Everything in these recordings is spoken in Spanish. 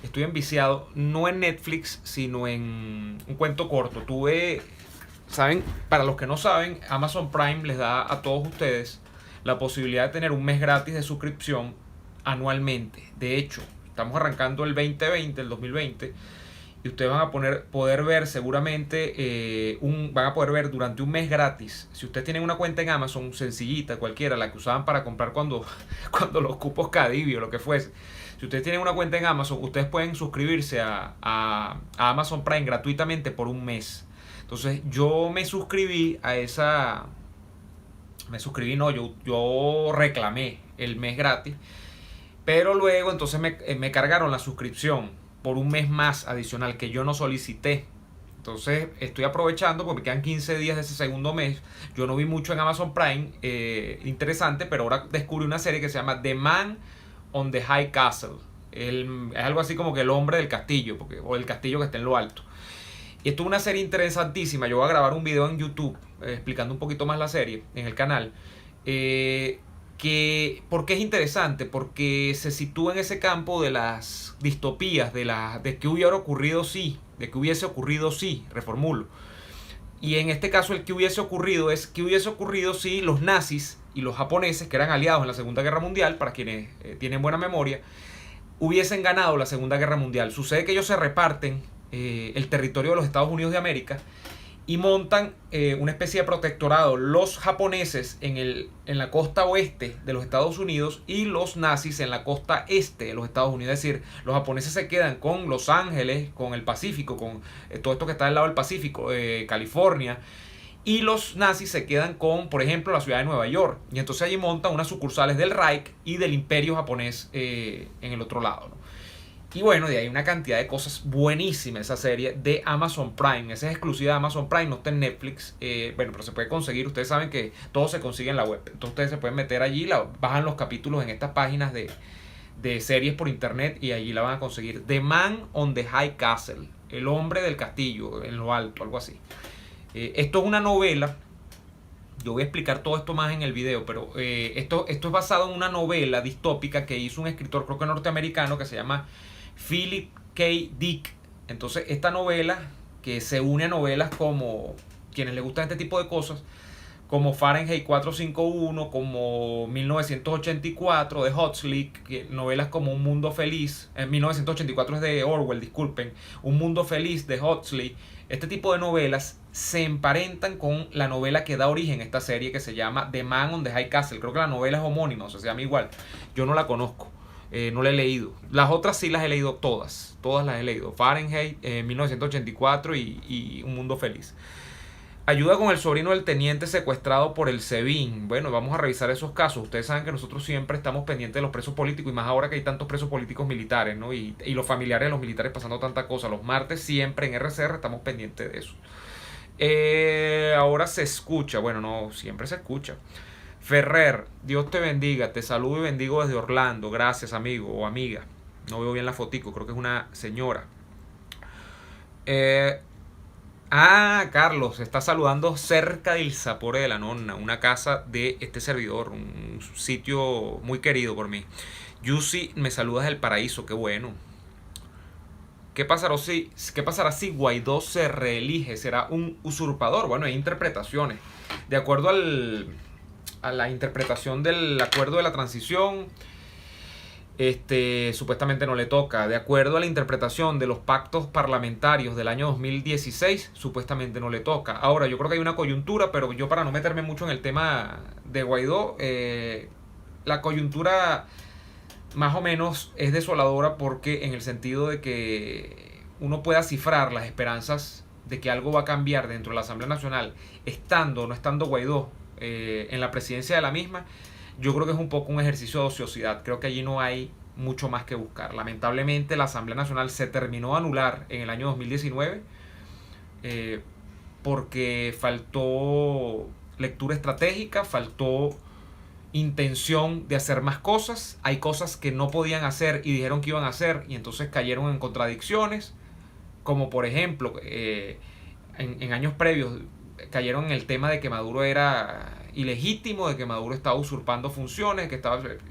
estoy enviciado, no en Netflix, sino en un cuento corto. Saben, para los que no saben, Amazon Prime les da a todos ustedes la posibilidad de tener un mes gratis de suscripción anualmente. De hecho, estamos arrancando el 2020, el 2020, y ustedes van a poder ver seguramente, van a poder ver durante un mes gratis. Si ustedes tienen una cuenta en Amazon, sencillita, cualquiera, la que usaban para comprar cuando los cupos Cadivio o lo que fuese. Si ustedes tienen una cuenta en Amazon, ustedes pueden suscribirse a Amazon Prime gratuitamente por un mes. Entonces yo me suscribí a esa... Me suscribí, no, yo reclamé el mes gratis. Pero luego entonces me cargaron la suscripción por un mes más adicional que yo no solicité. Entonces estoy aprovechando porque me quedan 15 días de ese segundo mes. Yo no vi mucho en Amazon Prime, interesante, pero ahora descubrí una serie que se llama The Man on the High Castle. Es algo así como que el hombre del castillo, o el castillo que está en lo alto. Y esto es una serie interesantísima. Yo voy a grabar un video en YouTube explicando un poquito más la serie en el canal. ¿Por qué es interesante? Porque se sitúa en ese campo de las distopías, de que hubiera ocurrido sí, de que hubiese ocurrido sí, reformulo. Y en este caso el que hubiese ocurrido es que hubiese ocurrido si los nazis y los japoneses, que eran aliados en la Segunda Guerra Mundial, para quienes tienen buena memoria, hubiesen ganado la Segunda Guerra Mundial. Sucede que ellos se reparten el territorio de los Estados Unidos de América y montan una especie de protectorado, los japoneses en la costa oeste de los Estados Unidos y los nazis en la costa este de los Estados Unidos. Es decir, los japoneses se quedan con Los Ángeles, con el Pacífico, con todo esto que está del lado del Pacífico, California, y los nazis se quedan con, por ejemplo, la ciudad de Nueva York. Y entonces allí montan unas sucursales del Reich y del Imperio japonés en el otro lado, ¿no? Y bueno, de ahí una cantidad de cosas buenísimas esa serie de Amazon Prime. Esa es exclusiva de Amazon Prime, no está en Netflix. Bueno, pero se puede conseguir. Ustedes saben que todo se consigue en la web. Entonces ustedes se pueden meter allí, bajan los capítulos en estas páginas de series por internet y allí la van a conseguir. The Man on the High Castle. El hombre del castillo, en lo alto, algo así. Esto es una novela. Yo voy a explicar todo esto más en el video, pero esto es basado en una novela distópica que hizo un escritor, creo que norteamericano, que se llama Philip K. Dick. Entonces esta novela, que se une a novelas como, quienes les gustan este tipo de cosas, como Fahrenheit 451, como 1984 de Huxley, novelas como Un Mundo Feliz, en 1984 es de Orwell, disculpen, Un Mundo Feliz de Huxley. Este tipo de novelas se emparentan con la novela que da origen a esta serie, que se llama The Man on the High Castle. Creo que la novela es homónima, o sea, se llama igual. Yo no la conozco. No la he leído. Las otras sí las he leído todas. Todas las he leído. Fahrenheit, 1984 y Un Mundo Feliz. Ayuda con el sobrino del teniente secuestrado por el SEBIN. Bueno, vamos a revisar esos casos. Ustedes saben que nosotros siempre estamos pendientes de los presos políticos, y más ahora que hay tantos presos políticos militares, ¿no? Y los familiares de los militares pasando tanta cosa. Los martes siempre en RCR estamos pendientes de eso. Ahora se escucha. Bueno, no, siempre se escucha. Ferrer, Dios te bendiga, te saludo y bendigo desde Orlando. Gracias, amigo o amiga. No veo bien la fotico, creo que es una señora. Carlos, está saludando cerca del Sapore de la Nonna, una casa de este servidor, un sitio muy querido por mí. Yusi me saluda desde el paraíso, qué bueno. ¿Qué pasará si Guaidó se reelige? ¿Será un usurpador? Bueno, hay interpretaciones. De acuerdo a la interpretación del acuerdo de la transición, supuestamente no le toca. De acuerdo a la interpretación de los pactos parlamentarios del año 2016, supuestamente no le toca. Ahora, yo creo que hay una coyuntura, pero yo, para no meterme mucho en el tema de Guaidó, la coyuntura más o menos es desoladora, porque en el sentido de que uno pueda cifrar las esperanzas de que algo va a cambiar dentro de la Asamblea Nacional, estando o no estando Guaidó en la presidencia de la misma, yo creo que es un poco un ejercicio de ociosidad. Creo que allí no hay mucho más que buscar. Lamentablemente la Asamblea Nacional se terminó de anular en el año 2019 porque faltó lectura estratégica, faltó intención de hacer más cosas. Hay cosas que no podían hacer y dijeron que iban a hacer, y entonces cayeron en contradicciones, como por ejemplo en años previos cayeron en el tema de que Maduro era ilegítimo, de que Maduro estaba usurpando funciones,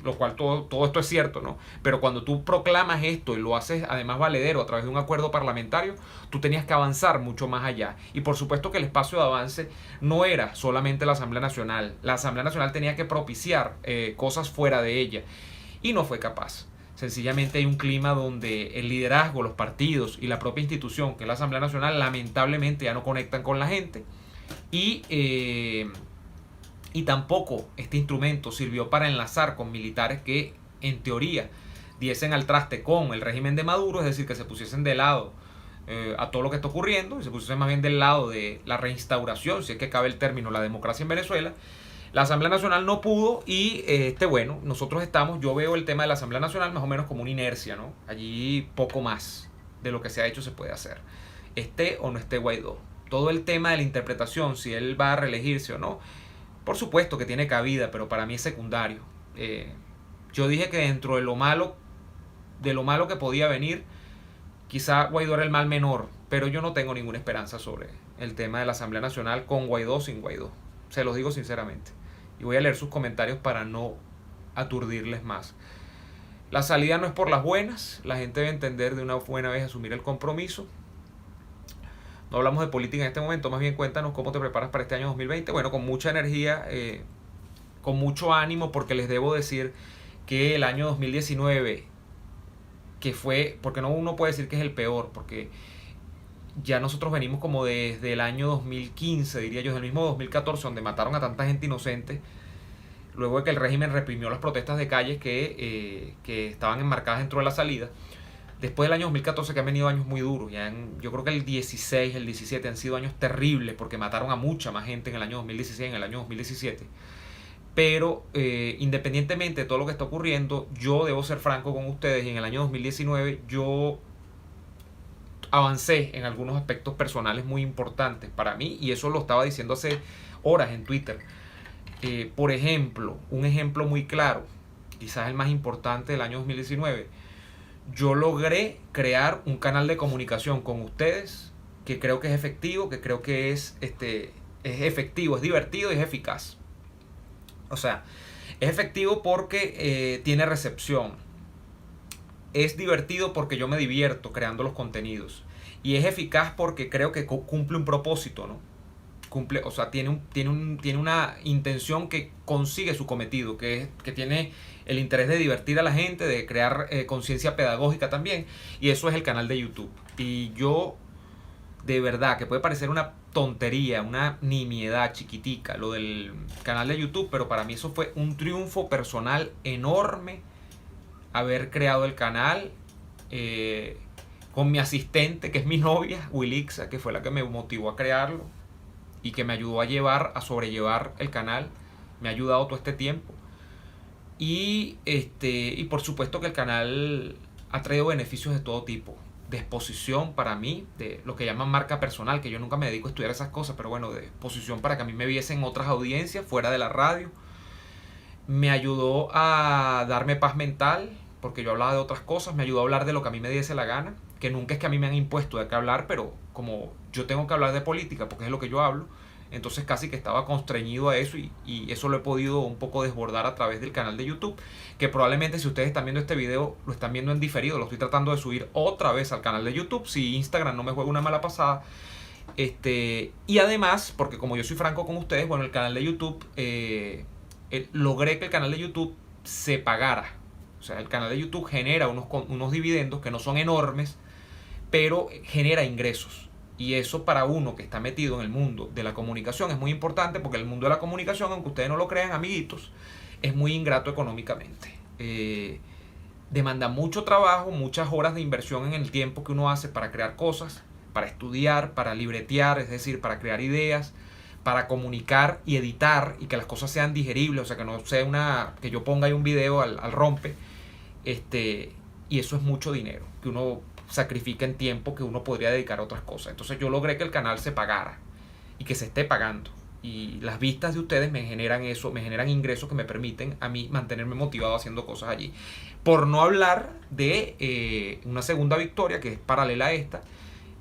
lo cual todo esto es cierto, ¿no? Pero cuando tú proclamas esto y lo haces además valedero a través de un acuerdo parlamentario, tú tenías que avanzar mucho más allá. Y por supuesto que el espacio de avance no era solamente la Asamblea Nacional. La Asamblea Nacional tenía que propiciar cosas fuera de ella y no fue capaz. Sencillamente hay un clima donde el liderazgo, los partidos y la propia institución, que es la Asamblea Nacional, lamentablemente ya no conectan con la gente. Y tampoco este instrumento sirvió para enlazar con militares que, en teoría, diesen al traste con el régimen de Maduro, es decir, que se pusiesen de lado a todo lo que está ocurriendo y se pusiesen más bien del lado de la reinstauración, si es que cabe el término, la democracia en Venezuela. La Asamblea Nacional no pudo y bueno, yo veo el tema de la Asamblea Nacional más o menos como una inercia, ¿no? Allí poco más de lo que se ha hecho se puede hacer. Esté o no esté Guaidó. Todo el tema de la interpretación, si él va a reelegirse o no, por supuesto que tiene cabida, pero para mí es secundario. Yo dije que dentro de lo malo que podía venir, quizá Guaidó era el mal menor, pero yo no tengo ninguna esperanza sobre el tema de la Asamblea Nacional con Guaidó o sin Guaidó. Se los digo sinceramente. Y voy a leer sus comentarios para no aturdirles más. La salida no es por las buenas. La gente debe entender de una buena vez asumir el compromiso. No hablamos de política en este momento. Más bien cuéntanos cómo te preparas para este año 2020. Bueno, con mucha energía, con mucho ánimo, porque les debo decir que el año 2019, que fue, porque no uno puede decir que es el peor, porque ya nosotros venimos como desde el año 2015, diría yo, desde el mismo 2014, donde mataron a tanta gente inocente, luego de que el régimen reprimió las protestas de calles que estaban enmarcadas dentro de la salida. Después del año 2014, que han venido años muy duros, yo creo que el 16, el 17 han sido años terribles, porque mataron a mucha más gente en el año 2016, en el año 2017. Pero independientemente de todo lo que está ocurriendo, yo debo ser franco con ustedes, y en el año 2019 yo avancé en algunos aspectos personales muy importantes para mí, y eso lo estaba diciendo hace horas en Twitter. Por ejemplo, un ejemplo muy claro, quizás el más importante del año 2019, yo logré crear un canal de comunicación con ustedes que creo que es efectivo, que creo que es efectivo, es divertido y es eficaz. O sea, es efectivo porque tiene recepción. Es divertido porque yo me divierto creando los contenidos. Y es eficaz porque creo que cumple un propósito, ¿no? O sea, tiene una intención que consigue su cometido, que tiene el interés de divertir a la gente, de crear conciencia pedagógica también. Y eso es el canal de YouTube. Y yo, de verdad, que puede parecer una tontería, una nimiedad chiquitica, lo del canal de YouTube, pero para mí eso fue un triunfo personal enorme, haber creado el canal con mi asistente, que es mi novia, Wilixa, que fue la que me motivó a crearlo y que me ayudó a sobrellevar el canal, me ha ayudado todo este tiempo. Y por supuesto que el canal ha traído beneficios de todo tipo, de exposición para mí, de lo que llaman marca personal, que yo nunca me dedico a estudiar esas cosas, pero bueno, de exposición para que a mí me viesen otras audiencias fuera de la radio. Me ayudó a darme paz mental, porque yo hablaba de otras cosas, me ayudó a hablar de lo que a mí me diese la gana, que nunca es que a mí me han impuesto de qué hablar, pero como yo tengo que hablar de política, porque es lo que yo hablo, entonces casi que estaba constreñido a eso, y eso lo he podido un poco desbordar a través del canal de YouTube, que probablemente si ustedes están viendo este video, lo están viendo en diferido, lo estoy tratando de subir otra vez al canal de YouTube, si Instagram no me juega una mala pasada. Y además, porque como yo soy franco con ustedes, bueno, el canal de YouTube, logré que el canal de YouTube se pagara. O sea, el canal de YouTube genera unos dividendos que no son enormes, pero genera ingresos. Y eso para uno que está metido en el mundo de la comunicación es muy importante, porque el mundo de la comunicación, aunque ustedes no lo crean, amiguitos, es muy ingrato económicamente. Demanda mucho trabajo, muchas horas de inversión en el tiempo que uno hace para crear cosas, para estudiar, para libretear, es decir, para crear ideas, para comunicar y editar, y que las cosas sean digeribles, o sea, que no sea que yo ponga ahí un video al rompe, y eso es mucho dinero que uno sacrifica en tiempo que uno podría dedicar a otras cosas. Entonces yo logré que el canal se pagara y que se esté pagando, y las vistas de ustedes me generan eso, me generan ingresos que me permiten a mí mantenerme motivado haciendo cosas allí. Por no hablar de una segunda victoria que es paralela a esta,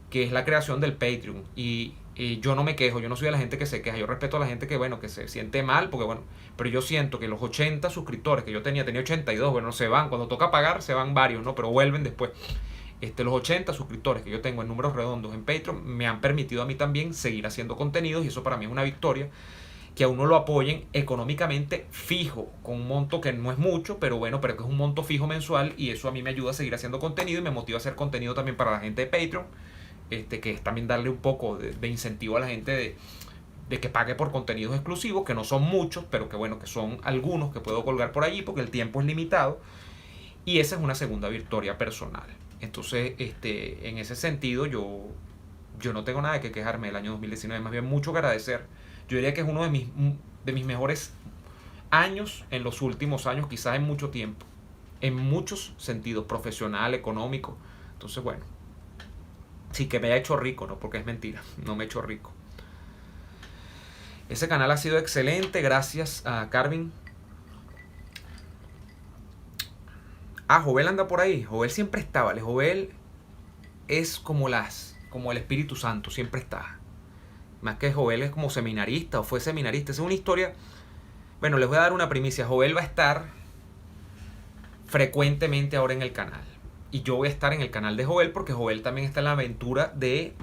que es la creación del Patreon. Y yo no me quejo, yo no soy de la gente que se queja, yo respeto a la gente que, bueno, que se siente mal, porque bueno, pero yo siento que los 80 suscriptores que yo tenía 82, bueno, se van, cuando toca pagar se van varios, ¿no? Pero vuelven después. Los 80 suscriptores que yo tengo en números redondos en Patreon me han permitido a mí también seguir haciendo contenidos, y eso para mí es una victoria, que a uno lo apoyen económicamente fijo, con un monto que no es mucho, pero bueno, pero que es un monto fijo mensual, y eso a mí me ayuda a seguir haciendo contenido y me motiva a hacer contenido también para la gente de Patreon, que es también darle un poco de incentivo a la gente de que pague por contenidos exclusivos, que no son muchos, pero que bueno, que son algunos que puedo colgar por allí porque el tiempo es limitado, y esa es una segunda victoria personal. Entonces, en ese sentido, yo no tengo nada que quejarme del año 2019, más bien mucho que agradecer. Yo diría que es uno de mis mejores años en los últimos años, quizás en mucho tiempo, en muchos sentidos, profesional, económico. Entonces, bueno, sí que me ha hecho rico, ¿no? Porque es mentira, no me he hecho rico. Ese canal ha sido excelente, gracias a Carvin. Jovel anda por ahí. Jovel siempre está, ¿vale? Jovel es como el Espíritu Santo, siempre está. Más que Jovel es como seminarista o fue seminarista. Esa es una historia. Bueno, les voy a dar una primicia. Jovel va a estar frecuentemente ahora en el canal. Y yo voy a estar en el canal de Jovel porque Jovel también está en la aventura de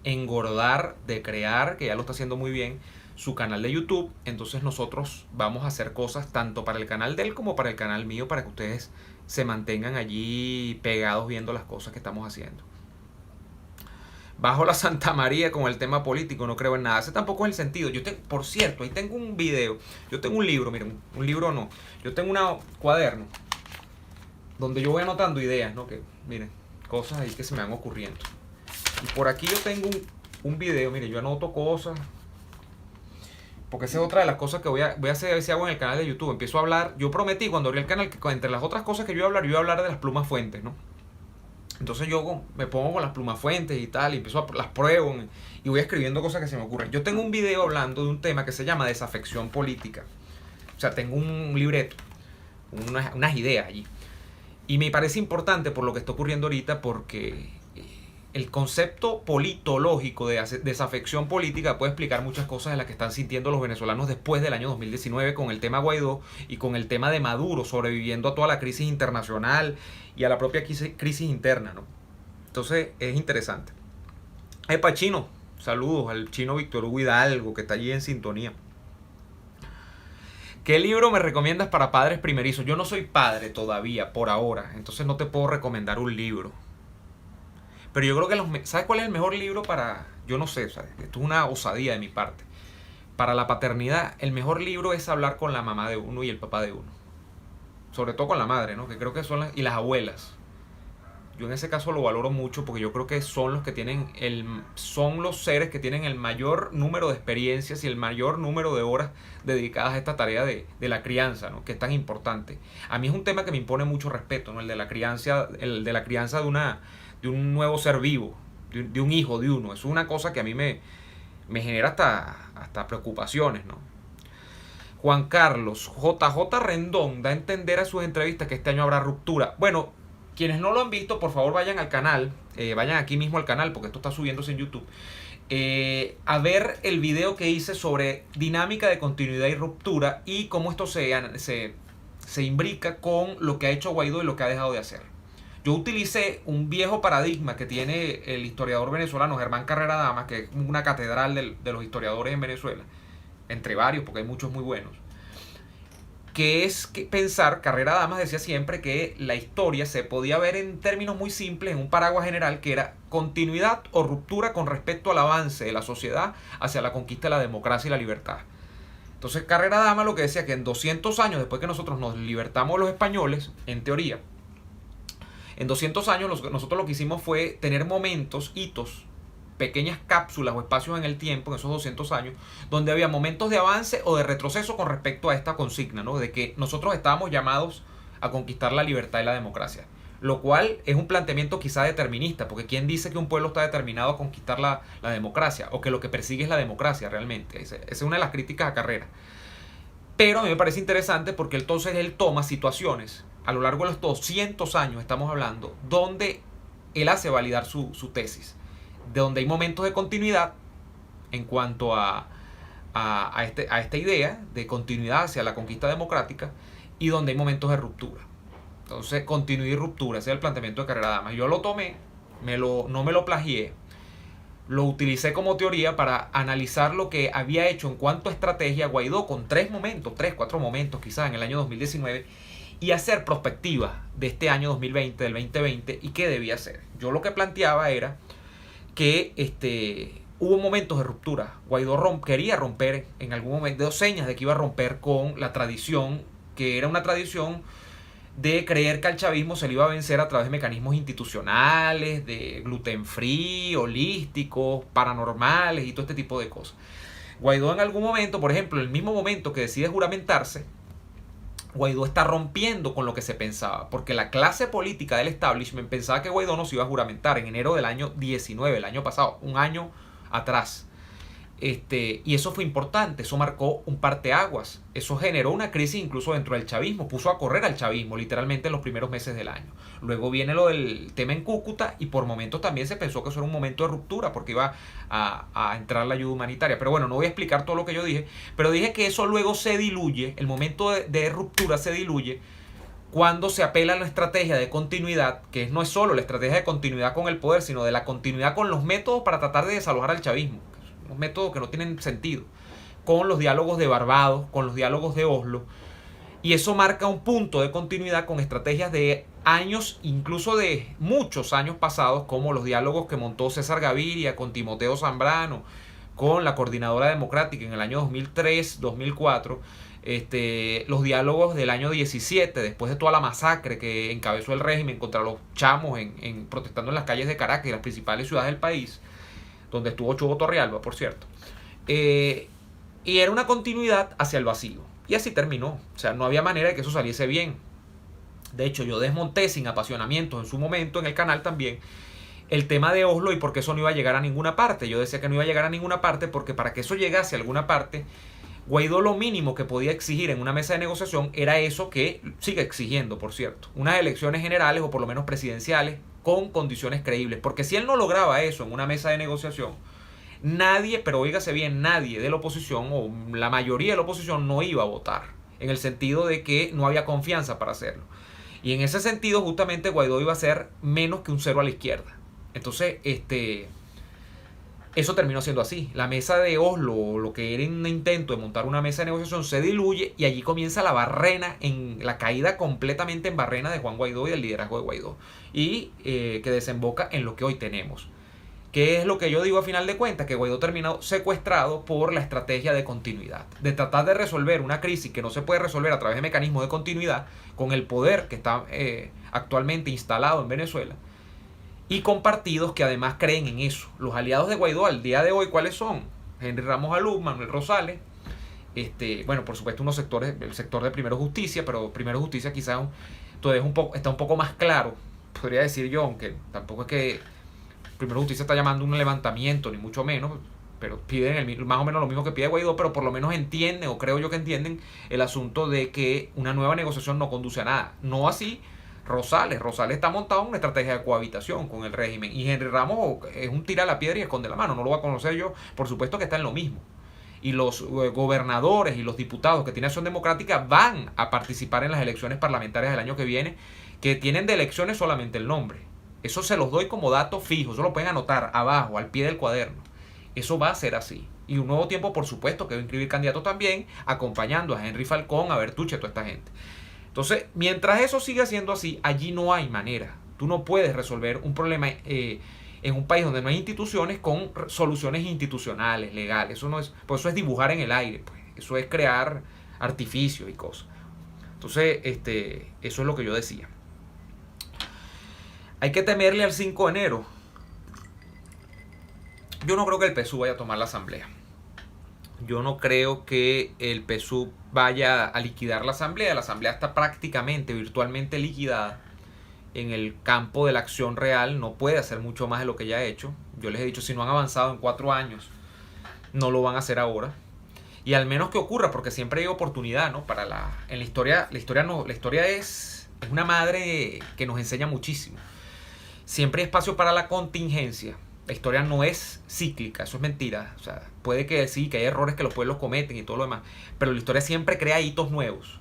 engordar, de crear, que ya lo está haciendo muy bien, su canal de YouTube. Entonces nosotros vamos a hacer cosas tanto para el canal de él como para el canal mío, para que ustedes se mantengan allí pegados viendo las cosas que estamos haciendo. Bajo la Santa María con el tema político, no creo en nada. Ese tampoco es el sentido. Por cierto, ahí tengo un video. Yo tengo un libro, miren, un libro no. Yo tengo un cuaderno donde yo voy anotando ideas, ¿no? Que, miren, cosas ahí que se me van ocurriendo. Y por aquí yo tengo un video, miren, yo anoto cosas. Porque esa es otra de las cosas que voy a hacer, a ver si hago en el canal de YouTube. Empiezo a hablar. Yo prometí cuando abrí el canal que entre las otras cosas que yo iba a hablar de las plumas fuentes, ¿no? Entonces yo me pongo con las plumas fuentes y tal, y empiezo las pruebo y voy escribiendo cosas que se me ocurren. Yo tengo un video hablando de un tema que se llama desafección política. O sea, tengo un libreto, unas ideas allí. Y me parece importante por lo que está ocurriendo ahorita, porque el concepto politológico de desafección política puede explicar muchas cosas de las que están sintiendo los venezolanos después del año 2019 con el tema Guaidó y con el tema de Maduro sobreviviendo a toda la crisis internacional y a la propia crisis interna, ¿no? Entonces es interesante. Epa, Chino, saludos al Chino Víctor Hugo Hidalgo que está allí en sintonía. ¿Qué libro me recomiendas para padres primerizos? Yo no soy padre todavía, por ahora, entonces no te puedo recomendar un libro. Pero yo creo que ¿sabes cuál es el mejor libro para...? Yo no sé, ¿sabes? Esto es una osadía de mi parte. Para la paternidad, el mejor libro es hablar con la mamá de uno y el papá de uno. Sobre todo con la madre, ¿no? Que creo que son y las abuelas. Yo en ese caso lo valoro mucho porque yo creo que son los que tienen son los seres que tienen el mayor número de experiencias y el mayor número de horas dedicadas a esta tarea de la crianza, ¿no? Que es tan importante. A mí es un tema que me impone mucho respeto, ¿no? El de la crianza de un nuevo ser vivo, de un hijo de uno. Es una cosa que a mí me genera hasta preocupaciones, ¿no? Juan Carlos, JJ Rendón da a entender a sus entrevistas que este año habrá ruptura. Bueno, quienes no lo han visto, por favor vayan al canal, vayan aquí mismo al canal, porque esto está subiéndose en YouTube, a ver el video que hice sobre dinámica de continuidad y ruptura y cómo esto se imbrica con lo que ha hecho Guaidó y lo que ha dejado de hacer. Yo utilicé un viejo paradigma que tiene el historiador venezolano Germán Carrera Damas, que es una catedral de los historiadores en Venezuela, entre varios, porque hay muchos muy buenos, que es pensar, Carrera Damas decía siempre que la historia se podía ver en términos muy simples, en un paraguas general, que era continuidad o ruptura con respecto al avance de la sociedad hacia la conquista de la democracia y la libertad. Entonces Carrera Damas lo que decía que en 200 años, después que nosotros nos libertamos de los españoles, en teoría, en 200 años nosotros lo que hicimos fue tener momentos, hitos, pequeñas cápsulas o espacios en el tiempo, en esos 200 años, donde había momentos de avance o de retroceso con respecto a esta consigna, ¿no? De que nosotros estábamos llamados a conquistar la libertad y la democracia. Lo cual es un planteamiento quizá determinista, porque ¿quién dice que un pueblo está determinado a conquistar la democracia? O que lo que persigue es la democracia realmente. Esa es una de las críticas a Carrera. Pero a mí me parece interesante porque entonces él toma situaciones a lo largo de los 200 años, estamos hablando, donde él hace validar su tesis, de donde hay momentos de continuidad en cuanto a esta idea de continuidad hacia la conquista democrática y donde hay momentos de ruptura. Entonces, continuidad y ruptura, ese es el planteamiento de Carrera Dama. Yo lo tomé, no me lo plagié, lo utilicé como teoría para analizar lo que había hecho en cuanto a estrategia Guaidó con 4 momentos quizás en el año 2019 y hacer perspectiva de este año 2020, del 2020 y qué debía hacer. Yo lo que planteaba era que hubo momentos de ruptura. Guaidó quería romper en algún momento, dio señas de que iba a romper con la tradición, que era una tradición de creer que al chavismo se le iba a vencer a través de mecanismos institucionales, de gluten free, holísticos, paranormales y todo este tipo de cosas. Guaidó en algún momento, por ejemplo, en el mismo momento que decide juramentarse, Guaidó está rompiendo con lo que se pensaba, porque la clase política del establishment pensaba que Guaidó no se iba a juramentar en enero del año 19, el año pasado, un año atrás. Y eso fue importante, eso marcó un parteaguas, eso generó una crisis incluso dentro del chavismo, puso a correr al chavismo literalmente en los primeros meses del año. Luego viene lo del tema en Cúcuta y por momentos también se pensó que eso era un momento de ruptura porque iba a entrar la ayuda humanitaria. Pero bueno, no voy a explicar todo lo que yo dije, pero dije que eso luego se diluye, el momento de ruptura se diluye cuando se apela a la estrategia de continuidad, que no es solo la estrategia de continuidad con el poder, sino de la continuidad con los métodos para tratar de desalojar al chavismo. Unos métodos que no tienen sentido, con los diálogos de Barbados, con los diálogos de Oslo, y eso marca un punto de continuidad con estrategias de años, incluso de muchos años pasados, como los diálogos que montó César Gaviria con Timoteo Zambrano, con la Coordinadora Democrática en el año 2003, 2004, los diálogos del año 17, después de toda la masacre que encabezó el régimen contra los chamos protestando en las calles de Caracas y las principales ciudades del país, donde estuvo Chugo Torrealba, por cierto. Y era una continuidad hacia el vacío. Y así terminó. O sea, no había manera de que eso saliese bien. De hecho, yo desmonté sin apasionamientos en su momento en el canal también el tema de Oslo y por qué eso no iba a llegar a ninguna parte. Yo decía que no iba a llegar a ninguna parte porque para que eso llegase a alguna parte, Guaidó lo mínimo que podía exigir en una mesa de negociación era eso que sigue exigiendo, por cierto. Unas elecciones generales o por lo menos presidenciales con condiciones creíbles. Porque si él no lograba eso en una mesa de negociación, nadie, pero oígase bien, nadie de la oposición o la mayoría de la oposición no iba a votar. En el sentido de que no había confianza para hacerlo. Y en ese sentido, justamente Guaidó iba a ser menos que un cero a la izquierda. Entonces, eso terminó siendo así. La mesa de Oslo, lo que era un intento de montar una mesa de negociación, se diluye y allí comienza la barrena, la caída completamente en barrena de Juan Guaidó y del liderazgo de Guaidó. Y que desemboca en lo que hoy tenemos. ¿Qué es lo que yo digo a final de cuentas? Que Guaidó terminó secuestrado por la estrategia de continuidad. De tratar de resolver una crisis que no se puede resolver a través de mecanismos de continuidad con el poder que está actualmente instalado en Venezuela. Y con partidos que además creen en eso. Los aliados de Guaidó al día de hoy, ¿cuáles son? Henry Ramos Alú, Manuel Rosales. Bueno, por supuesto unos sectores, el sector de Primero Justicia, pero Primero Justicia quizás todavía está un poco más claro, podría decir yo, aunque tampoco es que Primero Justicia está llamando un levantamiento, ni mucho menos, pero piden más o menos lo mismo que pide Guaidó, pero por lo menos entienden, o creo yo que entienden, el asunto de que una nueva negociación no conduce a nada. No así Rosales está montado en una estrategia de cohabitación con el régimen. Y Henry Ramos es un tira la piedra y esconde la mano. No lo voy a conocer yo. Por supuesto que está en lo mismo. Y los gobernadores y los diputados que tiene Acción Democrática van a participar en las elecciones parlamentarias del año que viene, que tienen de elecciones solamente el nombre. Eso se los doy como dato fijo. Eso lo pueden anotar abajo, al pie del cuaderno. Eso va a ser así. Y un nuevo tiempo, por supuesto, que va a inscribir candidatos también, acompañando a Henry Falcón, a Bertucci, a toda esta gente. Entonces, mientras eso siga siendo así, allí no hay manera. Tú no puedes resolver un problema en un país donde no hay instituciones con soluciones institucionales, legales. Eso no es, pues eso es dibujar en el aire, pues. Eso es crear artificios y cosas. Entonces, eso es lo que yo decía. Hay que temerle al 5 de enero. Yo no creo que el PSUV vaya a tomar la asamblea. Yo no creo que el PSUV vaya a liquidar la asamblea. La asamblea está prácticamente, virtualmente liquidada. En el campo de la acción real no puede hacer mucho más de lo que ya ha hecho. Yo les he dicho, si no han avanzado en 4 años, no lo van a hacer ahora. Y al menos que ocurra, porque siempre hay oportunidad, ¿no? En la historia es una madre que nos enseña muchísimo. Siempre hay espacio para la contingencia. La historia no es cíclica, eso es mentira. O sea, puede que sí, que hay errores que los pueblos cometen y todo lo demás, pero la historia siempre crea hitos nuevos.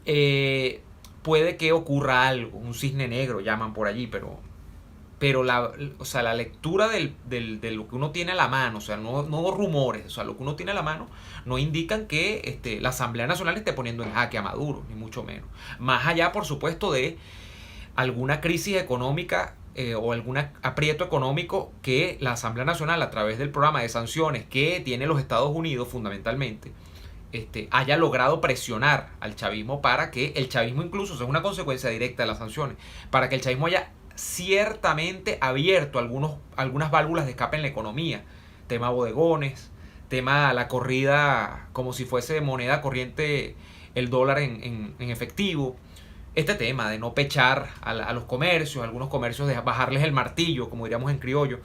Puede que ocurra algo, un cisne negro llaman por allí, pero o sea, la lectura de lo que uno tiene a la mano, o sea, no rumores, o sea, lo que uno tiene a la mano, no indican que la Asamblea Nacional esté poniendo en jaque a Maduro, ni mucho menos. Más allá, por supuesto, de alguna crisis económica o algún aprieto económico que la Asamblea Nacional, a través del programa de sanciones que tiene los Estados Unidos fundamentalmente, haya logrado presionar al chavismo para que el chavismo, incluso, sea una consecuencia directa de las sanciones, para que el chavismo haya ciertamente abierto algunas válvulas de escape en la economía. Tema bodegones, tema la corrida como si fuese moneda corriente el dólar en efectivo. Este tema de no pechar a los comercios, algunos comercios, de bajarles el martillo, como diríamos en criollo,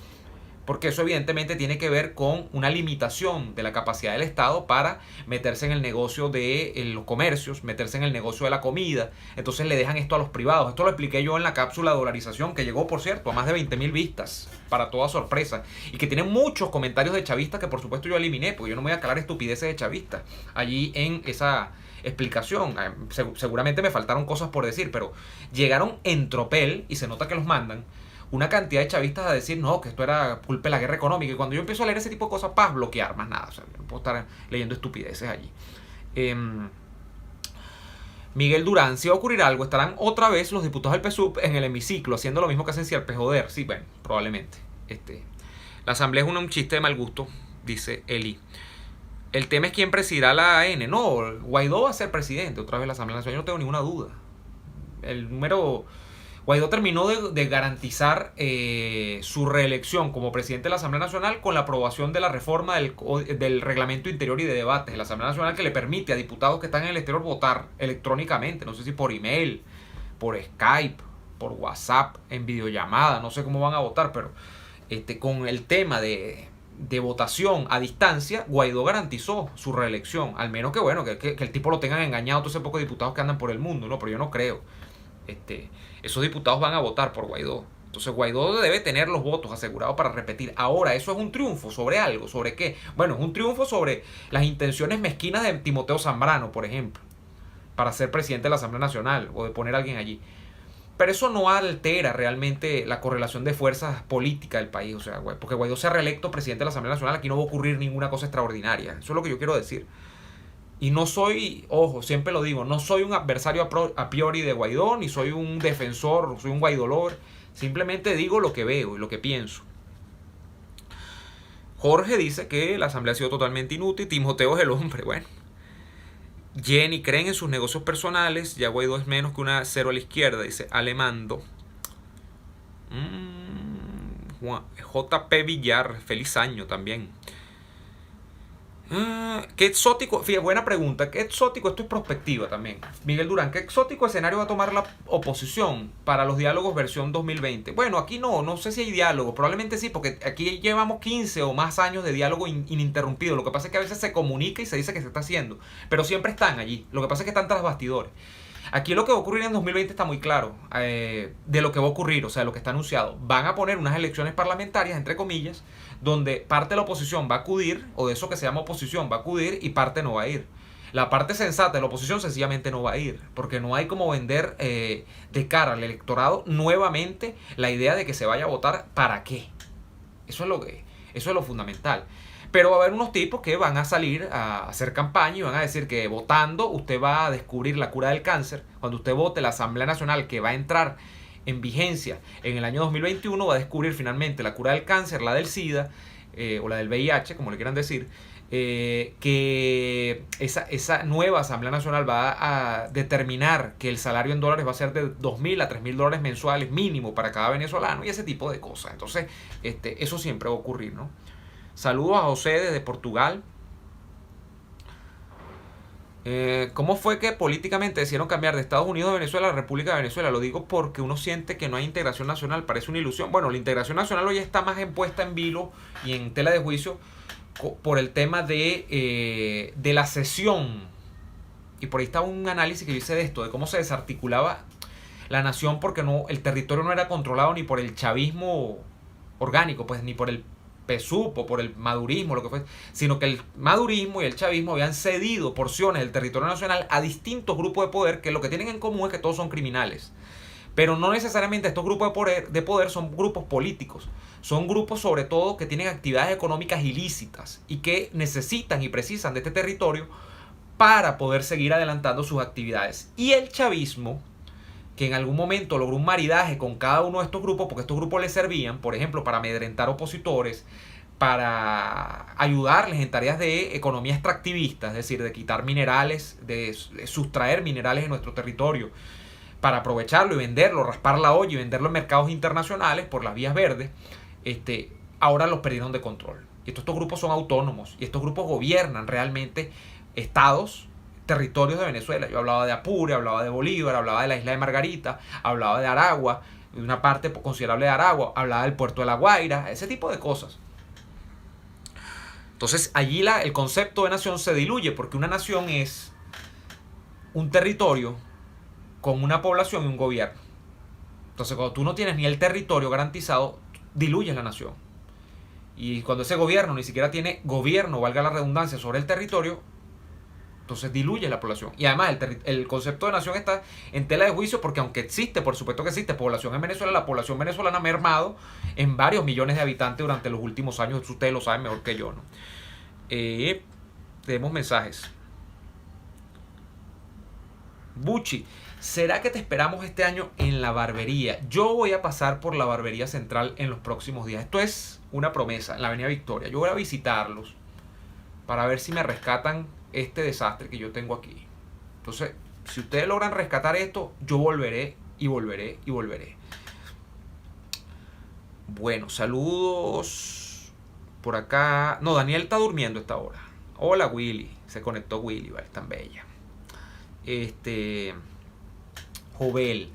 porque eso evidentemente tiene que ver con una limitación de la capacidad del Estado para meterse en el negocio de los comercios, meterse en el negocio de la comida. Entonces le dejan esto a los privados. Esto lo expliqué yo en la cápsula de dolarización, que llegó, por cierto, a más de 20.000 vistas, para toda sorpresa, y que tiene muchos comentarios de chavistas que por supuesto yo eliminé, porque yo no me voy a calar estupideces de chavistas allí en esa explicación. Seguramente me faltaron cosas por decir, pero llegaron en tropel, y se nota que los mandan una cantidad de chavistas a decir no, que esto era culpa de la guerra económica. Y cuando yo empiezo a leer ese tipo de cosas, para bloquear, más nada. O sea, no puedo estar leyendo estupideces allí. Miguel Durán, si va a ocurrir algo, estarán otra vez los diputados del PSUV en el hemiciclo haciendo lo mismo que hacen Sierpe, joder. Sí, bueno, probablemente. La asamblea es un chiste de mal gusto, dice Eli. El tema es quién presidirá la AN. No, Guaidó va a ser presidente otra vez la Asamblea Nacional, yo no tengo ninguna duda. Guaidó terminó de garantizar su reelección como presidente de la Asamblea Nacional con la aprobación de la reforma del reglamento interior y de debates de la Asamblea Nacional, que le permite a diputados que están en el exterior votar electrónicamente, no sé si por email, por Skype, por WhatsApp, en videollamada, no sé cómo van a votar, pero con el tema de votación a distancia, Guaidó garantizó su reelección, al menos que bueno, que el tipo lo tengan engañado todos esos pocos diputados que andan por el mundo, ¿no? Pero yo no creo. Esos diputados van a votar por Guaidó. Entonces Guaidó debe tener los votos asegurados para repetir. Ahora, ¿eso es un triunfo sobre algo? ¿Sobre qué? Bueno, es un triunfo sobre las intenciones mezquinas de Timoteo Zambrano, por ejemplo, para ser presidente de la Asamblea Nacional o de poner a alguien allí. Pero eso no altera realmente la correlación de fuerzas políticas del país. O sea, porque Guaidó sea reelecto presidente de la Asamblea Nacional, aquí no va a ocurrir ninguna cosa extraordinaria. Eso es lo que yo quiero decir. Y no soy, ojo, siempre lo digo, no soy un adversario a priori de Guaidó, ni soy un defensor, soy un guaidolor. Simplemente digo lo que veo y lo que pienso. Jorge dice que la asamblea ha sido totalmente inútil. Timoteo es el hombre, bueno. Jenny creen en sus negocios personales. Ya Guaidó es menos que una cero a la izquierda, dice Alemando. JP Villar, feliz año también. Qué exótico, fíjate, buena pregunta. Qué exótico, esto es prospectiva también. Miguel Durán, qué exótico escenario va a tomar la oposición para los diálogos versión 2020. Bueno, aquí no sé si hay diálogo, probablemente sí, porque aquí llevamos 15 o más años de diálogo ininterrumpido. Lo que pasa es que a veces se comunica y se dice que se está haciendo, pero siempre están allí. Lo que pasa es que están tras bastidores. Aquí lo que va a ocurrir en 2020 está muy claro, de lo que va a ocurrir, o sea, lo que está anunciado. Van a poner unas elecciones parlamentarias, entre comillas, donde parte de la oposición va a acudir, o de eso que se llama oposición va a acudir, y parte no va a ir. La parte sensata de la oposición sencillamente no va a ir, porque no hay como vender de cara al electorado nuevamente la idea de que se vaya a votar para qué. Eso es lo fundamental. Pero va a haber unos tipos que van a salir a hacer campaña y van a decir que votando usted va a descubrir la cura del cáncer. Cuando usted vote, la Asamblea Nacional, que va a entrar en vigencia en el año 2021, va a descubrir finalmente la cura del cáncer, la del SIDA o la del VIH, como le quieran decir. Que esa nueva Asamblea Nacional va a determinar que el salario en dólares va a ser de $2.000 a $3.000 mensuales mínimo para cada venezolano y ese tipo de cosas. Entonces, eso siempre va a ocurrir, ¿no? Saludos a José desde Portugal. ¿Cómo fue que políticamente decidieron cambiar de Estados Unidos a Venezuela a la República de Venezuela? Lo digo porque uno siente que no hay integración nacional, parece una ilusión. Bueno, la integración nacional hoy está más puesta en vilo y en tela de juicio por el tema de la cesión. Y por ahí está un análisis que yo hice de esto, de cómo se desarticulaba la nación porque el territorio no era controlado ni por el chavismo orgánico, pues ni por el PSUV o por el madurismo, lo que fue, sino que el madurismo y el chavismo habían cedido porciones del territorio nacional a distintos grupos de poder que lo que tienen en común es que todos son criminales. Pero no necesariamente estos grupos de poder son grupos políticos. Son grupos sobre todo que tienen actividades económicas ilícitas y que necesitan y precisan de este territorio para poder seguir adelantando sus actividades. Y el chavismo, que en algún momento logró un maridaje con cada uno de estos grupos, porque estos grupos les servían, por ejemplo, para amedrentar opositores, para ayudarles en tareas de economía extractivista, es decir, de quitar minerales, de sustraer minerales en nuestro territorio, para aprovecharlo y venderlo, raspar la olla y venderlo en mercados internacionales por las vías verdes, ahora los perdieron de control. Y estos grupos son autónomos y estos grupos gobiernan realmente estados, territorios de Venezuela. Yo hablaba de Apure, hablaba de Bolívar, hablaba de la isla de Margarita, hablaba de Aragua, de una parte considerable de Aragua, hablaba del puerto de La Guaira, ese tipo de cosas. Entonces allí el concepto de nación se diluye, porque una nación es un territorio con una población y un gobierno. Entonces cuando tú no tienes ni el territorio garantizado, diluyes la nación. Y cuando ese gobierno ni siquiera tiene gobierno, valga la redundancia, sobre el territorio, entonces diluye la población. Y además el concepto de nación está en tela de juicio, porque aunque existe, por supuesto que existe población en Venezuela, la población venezolana ha mermado en varios millones de habitantes durante los últimos años. Ustedes lo saben mejor que yo, ¿no? Tenemos mensajes. Buchi, ¿será que te esperamos este año en la barbería? Yo voy a pasar por la barbería central en los próximos días. Esto es una promesa, en la Avenida Victoria. Yo voy a visitarlos para ver si me rescatan este desastre que yo tengo aquí. Entonces, si ustedes logran rescatar esto, yo volveré y volveré y volveré. Bueno, saludos por acá. No, Daniel está durmiendo a esta hora. Hola, Willy. Se conectó Willy, vale, tan bella. Jovel.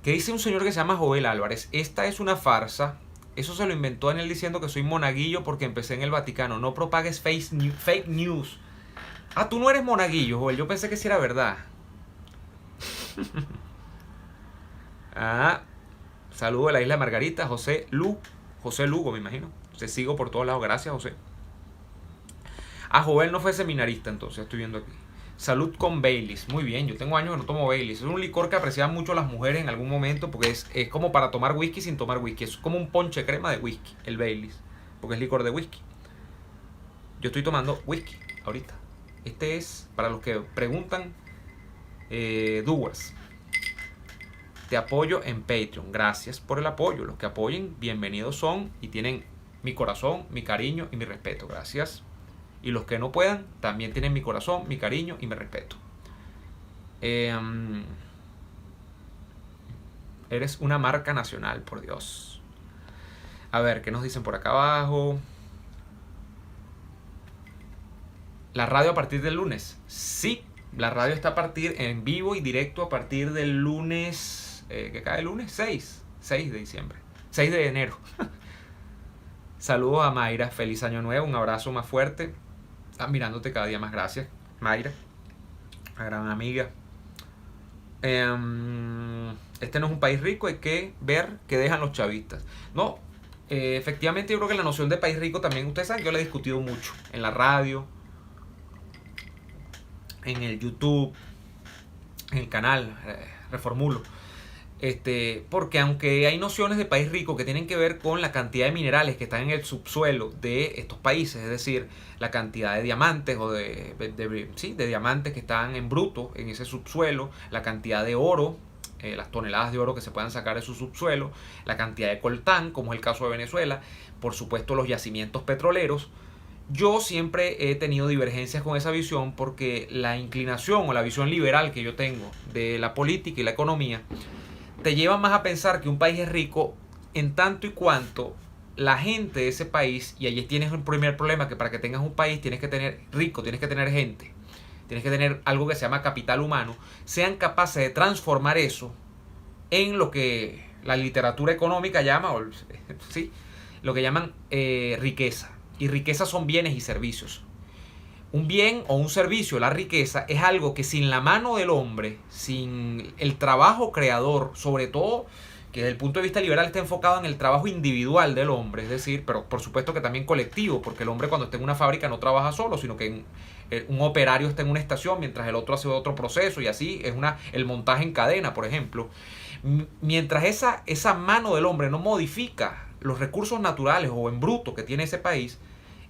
¿Qué dice un señor que se llama Jovel Álvarez? Esta es una farsa. Eso se lo inventó en él diciendo que soy monaguillo porque empecé en el Vaticano. No propagues fake news. Ah, tú no eres monaguillo, Jovel. Yo pensé que sí era verdad. Saludo de la isla de Margarita. José Lugo, me imagino. Te sigo por todos lados. Gracias, José. Jovel no fue seminarista, entonces estoy viendo aquí. Salud con Baileys. Muy bien, yo tengo años que no tomo Baileys. Es un licor que aprecian mucho las mujeres en algún momento, porque es como para tomar whisky sin tomar whisky. Es como un ponche crema de whisky, el Baileys, porque es licor de whisky. Yo estoy tomando whisky ahorita. Este es, para los que preguntan, Doers. Te apoyo en Patreon. Gracias por el apoyo. Los que apoyen, bienvenidos son y tienen mi corazón, mi cariño y mi respeto. Gracias. Y los que no puedan, también tienen mi corazón, mi cariño y mi respeto. Eres una marca nacional, por Dios. A ver, ¿qué nos dicen por acá abajo? ¿La radio a partir del lunes? Sí, la radio está a partir en vivo y directo a partir del lunes, ¿qué cae el lunes? 6 de diciembre, 6 de enero. Saludos a Mayra, feliz año nuevo, un abrazo más fuerte. Mirándote cada día más, gracias, Mayra, una gran amiga. Este no es un país rico, hay que ver qué dejan los chavistas. No, efectivamente yo creo que la noción de país rico también, ustedes saben que yo la he discutido mucho en la radio, en el YouTube, en el canal Reformulo. Porque aunque hay nociones de país rico que tienen que ver con la cantidad de minerales que están en el subsuelo de estos países, es decir, la cantidad de diamantes o de diamantes que están en bruto en ese subsuelo, la cantidad de oro, las toneladas de oro que se puedan sacar de su subsuelo, la cantidad de coltán, como es el caso de Venezuela, por supuesto los yacimientos petroleros. Yo siempre he tenido divergencias con esa visión porque la inclinación o la visión liberal que yo tengo de la política y la economía te lleva más a pensar que un país es rico en tanto y cuanto la gente de ese país, y allí tienes un primer problema, que para que tengas un país tienes que tener rico, tienes que tener gente, tienes que tener algo que se llama capital humano, sean capaces de transformar eso en lo que la literatura económica llama, ¿sí? Lo que llaman riqueza. Y riqueza son bienes y servicios. Un bien o un servicio, la riqueza, es algo que sin la mano del hombre, sin el trabajo creador, sobre todo que desde el punto de vista liberal está enfocado en el trabajo individual del hombre, es decir, pero por supuesto que también colectivo, porque el hombre cuando está en una fábrica no trabaja solo, sino que un operario está en una estación mientras el otro hace otro proceso y así es el montaje en cadena, por ejemplo. Mientras esa mano del hombre no modifica los recursos naturales o en bruto que tiene ese país,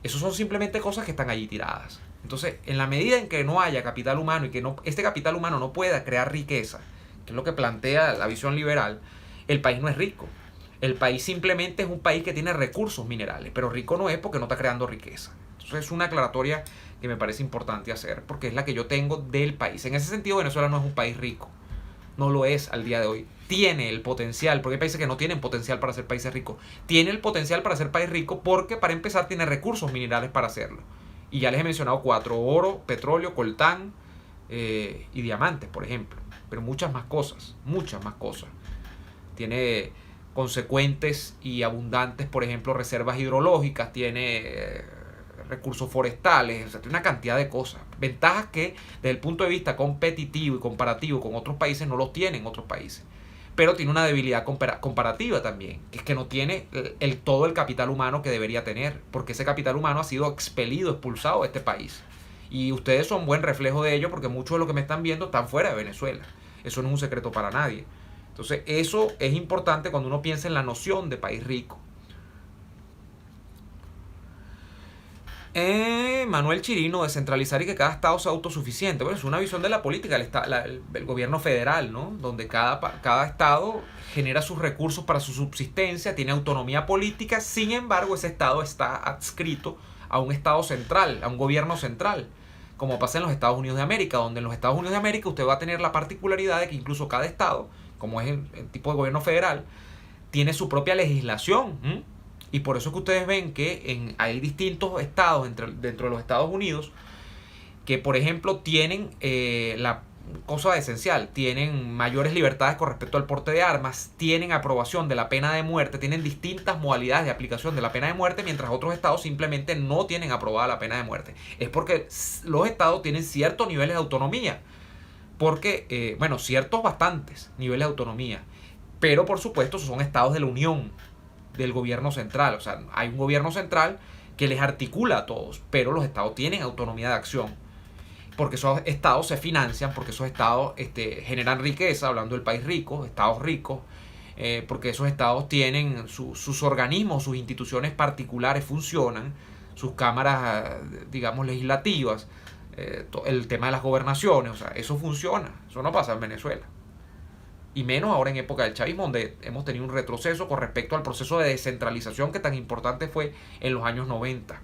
esos son simplemente cosas que están allí tiradas. Entonces, en la medida en que no haya capital humano y que este capital humano no pueda crear riqueza, que es lo que plantea la visión liberal, el país no es rico. El país simplemente es un país que tiene recursos minerales, pero rico no es porque no está creando riqueza. Entonces es una aclaratoria que me parece importante hacer, porque es la que yo tengo del país. En ese sentido, Venezuela no es un país rico. No lo es al día de hoy. Tiene el potencial, porque hay países que no tienen potencial para ser países ricos. Tiene el potencial para ser país rico porque, para empezar, tiene recursos minerales para hacerlo. Y ya les he mencionado 4: oro, petróleo, coltán y diamantes, por ejemplo. Pero muchas más cosas, muchas más cosas. Tiene consecuentes y abundantes, por ejemplo, reservas hidrológicas, tiene recursos forestales, o sea, tiene una cantidad de cosas. Ventajas que desde el punto de vista competitivo y comparativo con otros países no los tienen otros países. Pero tiene una debilidad comparativa también, que es que no tiene todo el capital humano que debería tener, porque ese capital humano ha sido expelido, expulsado de este país. Y ustedes son buen reflejo de ello, porque muchos de los que me están viendo están fuera de Venezuela. Eso no es un secreto para nadie. Entonces eso es importante cuando uno piensa en la noción de país rico. Manuel Chirino, descentralizar y que cada estado sea autosuficiente. Bueno, es una visión de la política, el gobierno federal, ¿no? Donde cada estado genera sus recursos para su subsistencia, tiene autonomía política, sin embargo ese estado está adscrito a un estado central, a un gobierno central, como pasa en los Estados Unidos de América, donde en los Estados Unidos de América usted va a tener la particularidad de que incluso cada estado, como es el tipo de gobierno federal, tiene su propia legislación. Y por eso es que ustedes ven que hay distintos estados dentro de los Estados Unidos que, por ejemplo, tienen la cosa esencial, tienen mayores libertades con respecto al porte de armas, tienen aprobación de la pena de muerte, tienen distintas modalidades de aplicación de la pena de muerte, mientras otros estados simplemente no tienen aprobada la pena de muerte. Es porque los estados tienen ciertos niveles de autonomía, porque, ciertos bastantes niveles de autonomía, pero por supuesto son estados de la Unión, del gobierno central. O sea, hay un gobierno central que les articula a todos, pero los estados tienen autonomía de acción, porque esos estados se financian, porque esos estados generan riqueza, hablando del país rico, estados ricos, porque esos estados tienen sus organismos, sus instituciones particulares funcionan, sus cámaras, digamos, legislativas, el tema de las gobernaciones, o sea, eso funciona. Eso no pasa en Venezuela. Y menos ahora en época del chavismo, donde hemos tenido un retroceso con respecto al proceso de descentralización que tan importante fue en los años 90.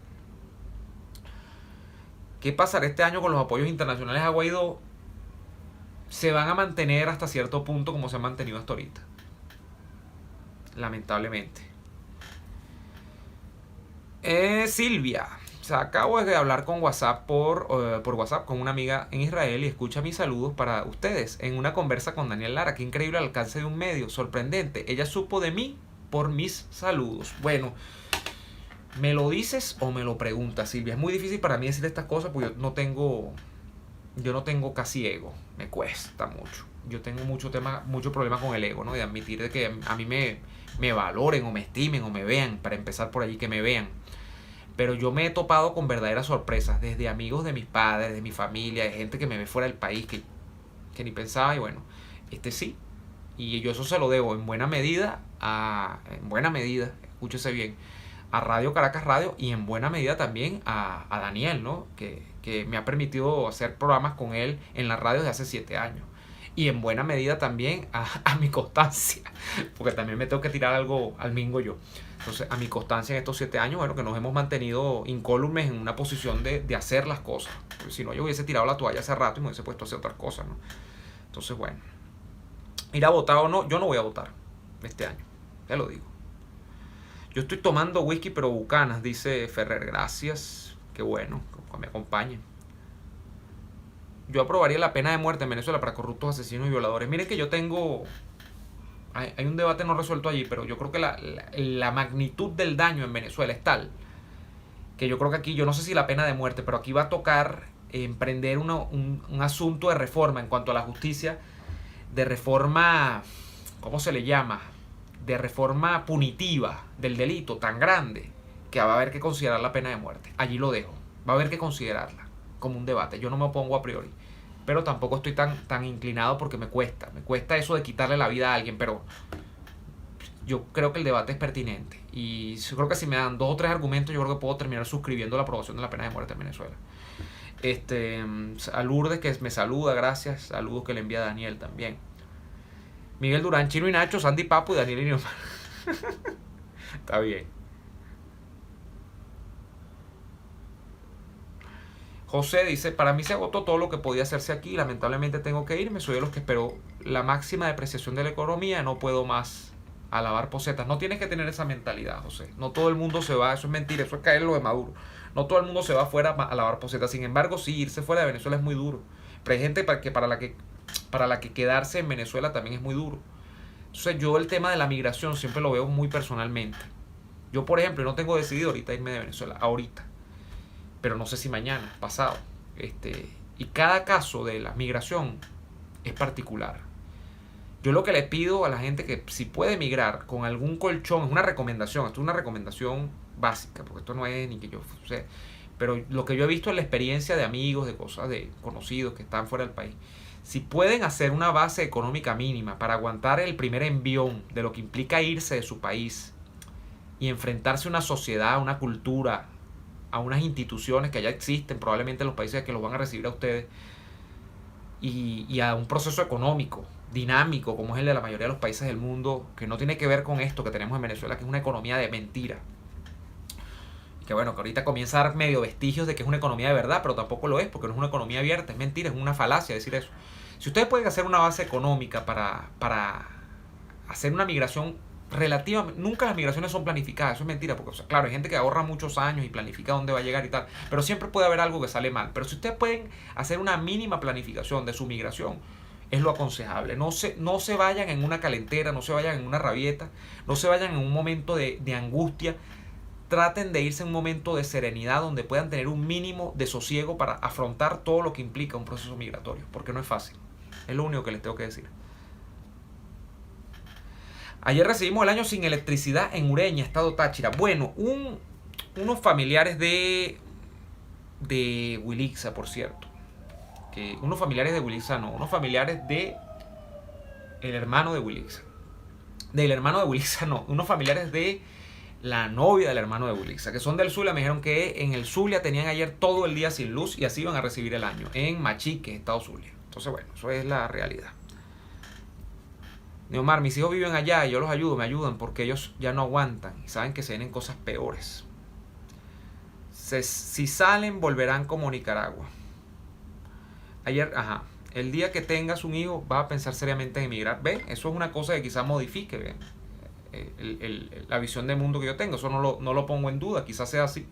¿Qué pasará este año con los apoyos internacionales a Guaidó? Se van a mantener hasta cierto punto como se han mantenido hasta ahorita, lamentablemente. Silvia, o sea, acabo de hablar con WhatsApp por WhatsApp con una amiga en Israel y escucha mis saludos para ustedes en una conversa con Daniel Lara. Qué increíble el alcance de un medio, sorprendente. Ella supo de mí por mis saludos. Bueno, ¿me lo dices o me lo preguntas, Silvia? Es muy difícil para mí decir estas cosas porque yo no tengo casi ego, me cuesta mucho. Yo tengo mucho problema con el ego, ¿no? De admitir de que a mí me valoren o me estimen o me vean, para empezar por allí, que me vean. Pero yo me he topado con verdaderas sorpresas, desde amigos de mis padres, de mi familia, de gente que me ve fuera del país, que ni pensaba, y bueno, sí. Y yo eso se lo debo en buena medida, escúchese bien, a Radio Caracas Radio, y en buena medida también a Daniel, ¿no? Que me ha permitido hacer programas con él en la radio desde hace 7 años. Y en buena medida también a mi constancia, porque también me tengo que tirar algo al mingo yo. Entonces, a mi constancia en estos 7 años, bueno, que nos hemos mantenido incólumes en una posición de hacer las cosas. Porque si no, yo hubiese tirado la toalla hace rato y me hubiese puesto a hacer otras cosas, ¿no? Entonces, bueno, ir a votar o no, yo no voy a votar este año, ya lo digo. Yo estoy tomando whisky pero bucanas, dice Ferrer. Gracias, qué bueno que me acompañen. Yo aprobaría la pena de muerte en Venezuela para corruptos, asesinos y violadores. Miren que yo tengo... Hay un debate no resuelto allí, pero yo creo que la magnitud del daño en Venezuela es tal que yo creo que aquí, yo no sé si la pena de muerte, pero aquí va a tocar emprender un asunto de reforma en cuanto a la justicia, de reforma, ¿cómo se le llama? de reforma punitiva del delito tan grande que va a haber que considerar la pena de muerte. Allí lo dejo. Va a haber que considerarla como un debate. Yo no me opongo a priori, pero tampoco estoy tan inclinado porque me cuesta eso de quitarle la vida a alguien, pero yo creo que el debate es pertinente y yo creo que si me dan 2 o 3 argumentos, yo creo que puedo terminar suscribiendo la aprobación de la pena de muerte en Venezuela. A Lourdes, que me saluda, gracias. Saludos que le envía Daniel también. Miguel Durán, Chino y Nacho, Sandy Papo y Daniel y Neomar. Está bien. José dice, para mí se agotó todo lo que podía hacerse aquí, lamentablemente tengo que irme, soy de los que esperó la máxima depreciación de la economía, no puedo más a lavar posetas. No tienes que tener esa mentalidad, José. No todo el mundo se va, eso es mentira, eso es caer lo de Maduro. No todo el mundo se va afuera a lavar posetas. Sin embargo, sí, irse fuera de Venezuela es muy duro. Pero hay gente para la que quedarse en Venezuela también es muy duro. Entonces yo el tema de la migración siempre lo veo muy personalmente. Yo, por ejemplo, no tengo decidido ahorita irme de Venezuela, ahorita. Pero no sé si mañana, pasado. Y cada caso de la migración es particular. Yo lo que le pido a la gente que si puede migrar con algún colchón, es una recomendación, esto es una recomendación básica, porque esto no es ni que yo sé, pero lo que yo he visto en la experiencia de amigos, de cosas, de conocidos que están fuera del país, si pueden hacer una base económica mínima para aguantar el primer envión de lo que implica irse de su país y enfrentarse a una sociedad, a una cultura, a unas instituciones que ya existen probablemente en los países que los van a recibir a ustedes y a un proceso económico dinámico como es el de la mayoría de los países del mundo, que no tiene que ver con esto que tenemos en Venezuela, que es una economía de mentira. Y que bueno, que ahorita comienza a dar medio vestigios de que es una economía de verdad, pero tampoco lo es, porque no es una economía abierta, es mentira, es una falacia decir eso. Si ustedes pueden hacer una base económica para hacer una migración relativamente, nunca las migraciones son planificadas, eso es mentira, porque o sea, claro, hay gente que ahorra muchos años y planifica dónde va a llegar y tal, pero siempre puede haber algo que sale mal. Pero si ustedes pueden hacer una mínima planificación de su migración, es lo aconsejable. No se vayan en una calentera, no se vayan en una rabieta, no se vayan en un momento de angustia. Traten de irse en un momento de serenidad donde puedan tener un mínimo de sosiego para afrontar todo lo que implica un proceso migratorio, porque no es fácil. Es lo único que les tengo que decir. Ayer recibimos el año sin electricidad en Ureña, estado Táchira. Bueno, unos familiares de Wilixa, por cierto. Unos familiares de Wilixa, no, unos familiares de el hermano de Wilixa. Del hermano de Wilixa, no, unos familiares de la novia del hermano de Wilixa, que son del Zulia. Me dijeron que en el Zulia tenían ayer todo el día sin luz y así iban a recibir el año, en Machique, estado Zulia. Entonces, bueno, eso es la realidad. Neomar, mis hijos viven allá y yo los ayudo, me ayudan porque ellos ya no aguantan y saben que se vienen cosas peores. Si salen, volverán como Nicaragua. Ayer, el día que tengas un hijo, vas a pensar seriamente en emigrar. ¿Ven? Eso es una cosa que quizás modifique, ¿ven? La visión de mundo que yo tengo. Eso no lo pongo en duda, quizás sea así.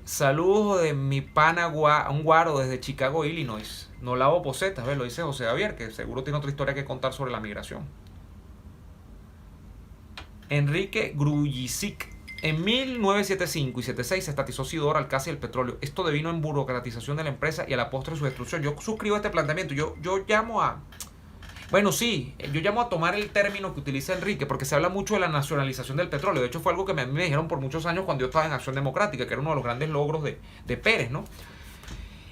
Saludos de mi pana un guaro desde Chicago, Illinois. No lavo posetas, ¿ves? Lo dice José Javier, que seguro tiene otra historia que contar sobre la migración. Enrique Grujicic. En 1975 y 76 se estatizó Sidor, Alcácer y el petróleo. Esto devino en burocratización de la empresa y a la postre su destrucción. Yo suscribo este planteamiento. Yo llamo a... Bueno, sí, yo llamo a tomar el término que utiliza Enrique, porque se habla mucho de la nacionalización del petróleo. De hecho, fue algo que me dijeron por muchos años cuando yo estaba en Acción Democrática, que era uno de los grandes logros de Pérez, ¿no?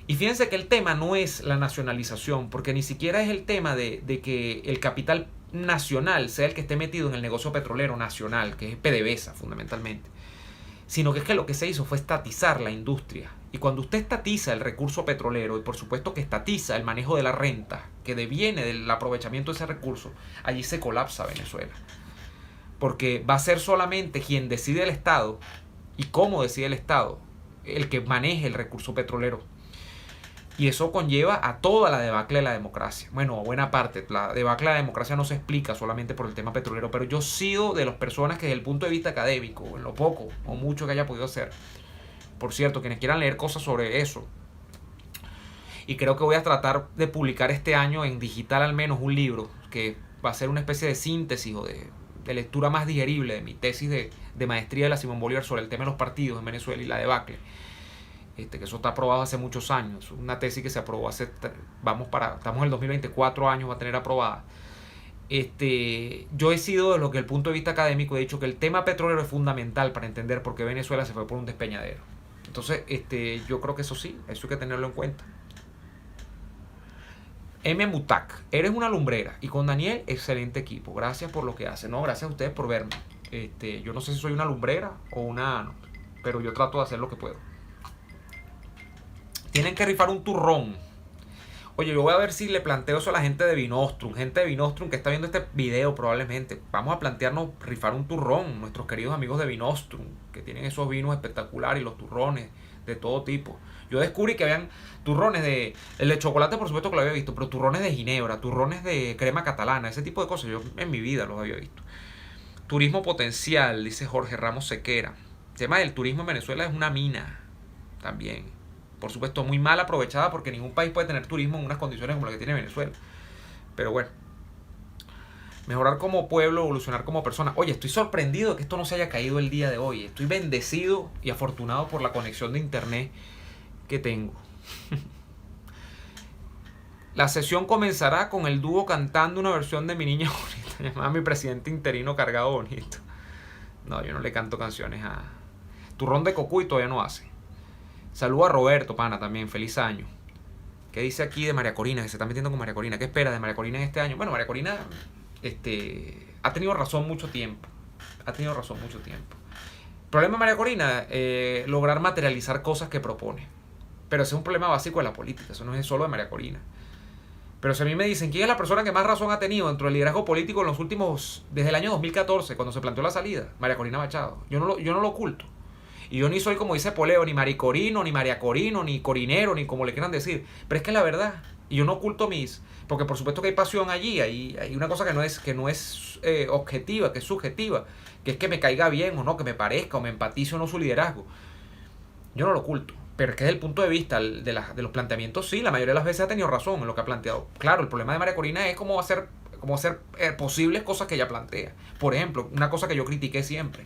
Y fíjense que el tema no es la nacionalización, porque ni siquiera es el tema de que el capital nacional sea el que esté metido en el negocio petrolero nacional, que es PDVSA fundamentalmente, sino que es que lo que se hizo fue estatizar la industria. Y cuando usted estatiza el recurso petrolero, y por supuesto que estatiza el manejo de la renta, que deviene del aprovechamiento de ese recurso, allí se colapsa Venezuela. Porque va a ser solamente quien decide el Estado, y cómo decide el Estado, el que maneje el recurso petrolero. Y eso conlleva a toda la debacle de la democracia. Bueno, a buena parte. La debacle de la democracia no se explica solamente por el tema petrolero, pero yo sido de las personas que desde el punto de vista académico, en lo poco o mucho que haya podido hacer, por cierto, quienes quieran leer cosas sobre eso, y creo que voy a tratar de publicar este año en digital al menos un libro que va a ser una especie de síntesis o de lectura más digerible de mi tesis de maestría de la Simón Bolívar sobre el tema de los partidos en Venezuela y la debacle. Que eso está aprobado hace muchos años, una tesis que se aprobó estamos en el 2024 años, va a tener aprobada. Yo he sido, de lo que el punto de vista académico, he dicho que el tema petrolero es fundamental para entender por qué Venezuela se fue por un despeñadero. Entonces, yo creo que eso sí, eso hay que tenerlo en cuenta. M. Mutak, eres una lumbrera. Y con Daniel, excelente equipo. Gracias por lo que hace. No, gracias a ustedes por verme. Yo no sé si soy una lumbrera o una... No, pero yo trato de hacer lo que puedo. Tienen que rifar un turrón. Oye, yo voy a ver si le planteo eso a la gente de Vinostrum. Gente de Vinostrum que está viendo este video probablemente. Vamos a plantearnos rifar un turrón. Nuestros queridos amigos de Vinostrum, que tienen esos vinos espectaculares y los turrones de todo tipo. Yo descubrí que habían turrones de... El de chocolate por supuesto que lo había visto, pero turrones de ginebra, turrones de crema catalana, ese tipo de cosas. Yo en mi vida los había visto. Turismo potencial, dice Jorge Ramos Sequera. El tema del turismo en Venezuela es una mina también. Por supuesto, muy mal aprovechada porque ningún país puede tener turismo en unas condiciones como la que tiene Venezuela. Pero bueno, mejorar como pueblo, evolucionar como persona. Oye, estoy sorprendido de que esto no se haya caído el día de hoy. Estoy bendecido y afortunado por la conexión de internet que tengo. La sesión comenzará con el dúo cantando una versión de Mi Niña Bonita, llamada Mi Presidente Interino Cargado Bonito. No, yo no le canto canciones a... Turrón de Cocuy todavía no hace. Saludo a Roberto, pana, también. Feliz año. ¿Qué dice aquí de María Corina? Que se está metiendo con María Corina. ¿Qué espera de María Corina en este año? Bueno, María Corina ha tenido razón mucho tiempo. Ha tenido razón mucho tiempo. El problema de María Corina, lograr materializar cosas que propone. Pero ese es un problema básico de la política. Eso no es solo de María Corina. Pero si a mí me dicen quién es la persona que más razón ha tenido dentro del liderazgo político en los últimos... Desde el año 2014, cuando se planteó la salida, María Corina Machado. Yo no lo oculto. Y yo ni soy, como dice Poleo, ni maricorino, ni mariacorino, ni corinero, ni como le quieran decir. Pero es que es la verdad. Y yo no oculto mis... Porque por supuesto que hay pasión allí. Hay una cosa que no es objetiva, que es subjetiva. Que es que me caiga bien o no, que me parezca o me empatice o no su liderazgo. Yo no lo oculto. Pero es que desde el punto de vista de los planteamientos, sí, la mayoría de las veces ha tenido razón en lo que ha planteado. Claro, el problema de María Corina es cómo hacer posibles cosas que ella plantea. Por ejemplo, una cosa que yo critiqué siempre.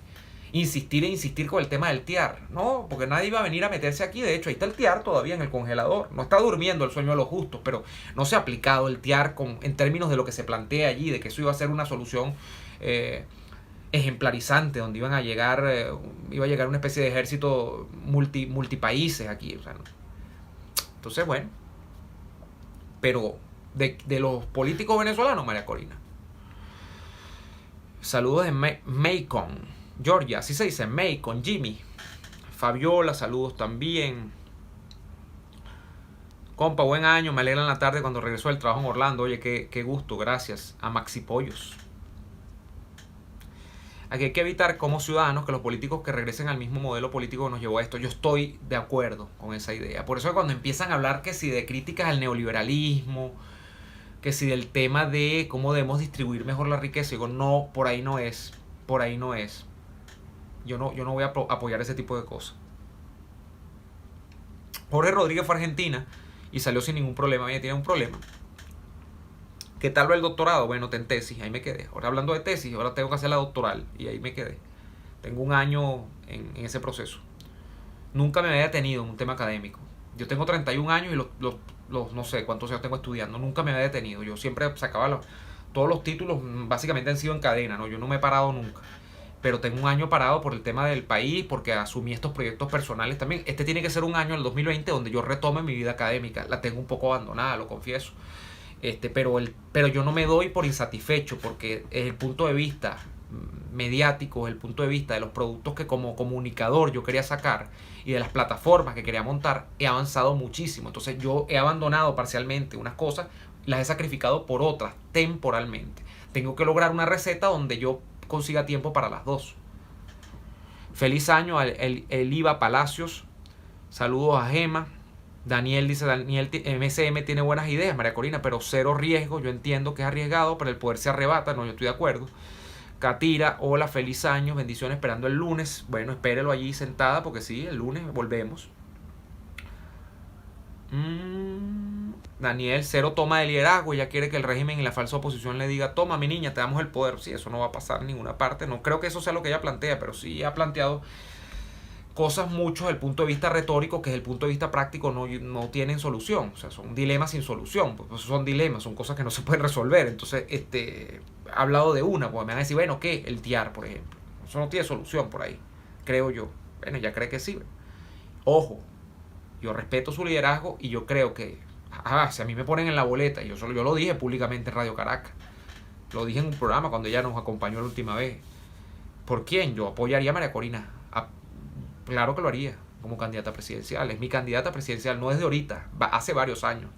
Insistir con el tema del TIAR. No, porque nadie iba a venir a meterse aquí. De hecho, ahí está el TIAR todavía en el congelador. No está durmiendo el sueño de los justos, pero no se ha aplicado el TIAR en términos de lo que se plantea allí, de que eso iba a ser una solución ejemplarizante, donde iba a llegar una especie de ejército multipaíses aquí. O sea, ¿no? Entonces, bueno. Pero de los políticos venezolanos, María Corina. Saludos de Macon, Georgia, así se dice, Macon, Jimmy. Fabiola, saludos también. Compa, buen año, me alegra en la tarde cuando regresó del trabajo en Orlando. Oye, qué gusto, gracias a Maxi Pollos. Aquí hay que evitar como ciudadanos que los políticos que regresen al mismo modelo político que nos llevó a esto. Yo estoy de acuerdo con esa idea. Por eso que cuando empiezan a hablar que si de críticas al neoliberalismo, que si del tema de cómo debemos distribuir mejor la riqueza, digo, no, por ahí no es. Por ahí no es. Yo no voy a apoyar ese tipo de cosas. Jorge Rodríguez fue a Argentina y salió sin ningún problema. Ella tiene un problema. ¿Qué tal va el doctorado? Bueno, en tesis, ahí me quedé. Ahora hablando de tesis, ahora tengo que hacer la doctoral y ahí me quedé. Tengo un año en ese proceso. Nunca me había detenido en un tema académico. Yo tengo 31 años y los no sé cuántos años tengo estudiando. Nunca me había detenido. Yo siempre sacaba todos los títulos, básicamente han sido en cadena, ¿no? Yo no me he parado nunca. Pero tengo un año parado por el tema del país, porque asumí estos proyectos personales también. Este tiene que ser un año, el 2020, donde yo retome mi vida académica. La tengo un poco abandonada, lo confieso. Pero yo no me doy por insatisfecho, porque desde el punto de vista mediático, desde el punto de vista de los productos que como comunicador yo quería sacar y de las plataformas que quería montar, he avanzado muchísimo. Entonces yo he abandonado parcialmente unas cosas, las he sacrificado por otras temporalmente. Tengo que lograr una receta donde yo consiga tiempo para las dos. Feliz año a Eliva Palacios. Saludos a Gema. Daniel dice, MSM tiene buenas ideas, María Corina, pero cero riesgo. Yo entiendo que es arriesgado, pero el poder se arrebata. No, yo estoy de acuerdo. Katira, hola, feliz año, bendiciones, esperando el lunes. Bueno, espérelo allí sentada, porque sí, el lunes volvemos. Daniel, cero toma de liderazgo. Ella quiere que el régimen y la falsa oposición le diga, toma mi niña, te damos el poder. Sí, eso no va a pasar en ninguna parte. No creo que eso sea lo que ella plantea, pero sí ha planteado cosas mucho desde el punto de vista retórico que desde el punto de vista práctico no tienen solución. O sea, son dilemas sin solución. Pues son dilemas, son cosas que no se pueden resolver. Entonces, he hablado de una, pues me van a decir, bueno, ¿qué? El TIAR, por ejemplo. Eso no tiene solución por ahí, creo yo. Bueno, ya cree que sí. Ojo, yo respeto su liderazgo y yo creo que, si a mí me ponen en la boleta, y yo lo dije públicamente en Radio Caracas, lo dije en un programa cuando ella nos acompañó la última vez. ¿Por quién? Yo apoyaría a María Corina. Claro que lo haría como candidata presidencial. Es mi candidata presidencial, no es de ahorita, hace varios años.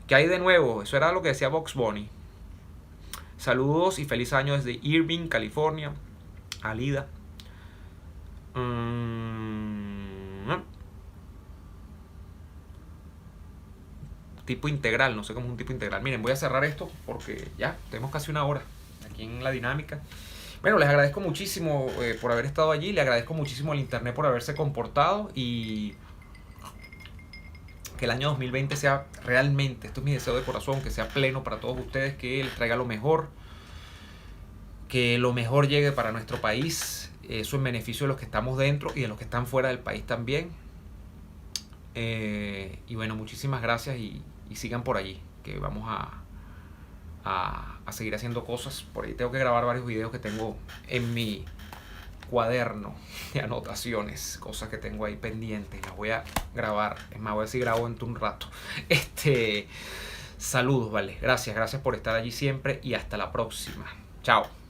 ¿Qué hay de nuevo? Eso era lo que decía Box Bunny. Saludos y feliz año desde Irving, California. Alida. Tipo integral, no sé cómo es un tipo integral. Miren, voy a cerrar esto porque ya tenemos casi una hora aquí en la dinámica. Bueno, les agradezco muchísimo por haber estado allí, le agradezco muchísimo al internet por haberse comportado y que el año 2020 sea realmente, esto es mi deseo de corazón, que sea pleno para todos ustedes, que les traiga lo mejor, que lo mejor llegue para nuestro país, eso en beneficio de los que estamos dentro y de los que están fuera del país también. Y bueno, muchísimas gracias y sigan por allí, que vamos a seguir haciendo cosas. Por ahí tengo que grabar varios videos que tengo en mi cuaderno de anotaciones, cosas que tengo ahí pendientes, las voy a grabar. Es más, voy a ver si grabo en un rato. Saludos, vale, gracias por estar allí siempre y hasta la próxima. Chao.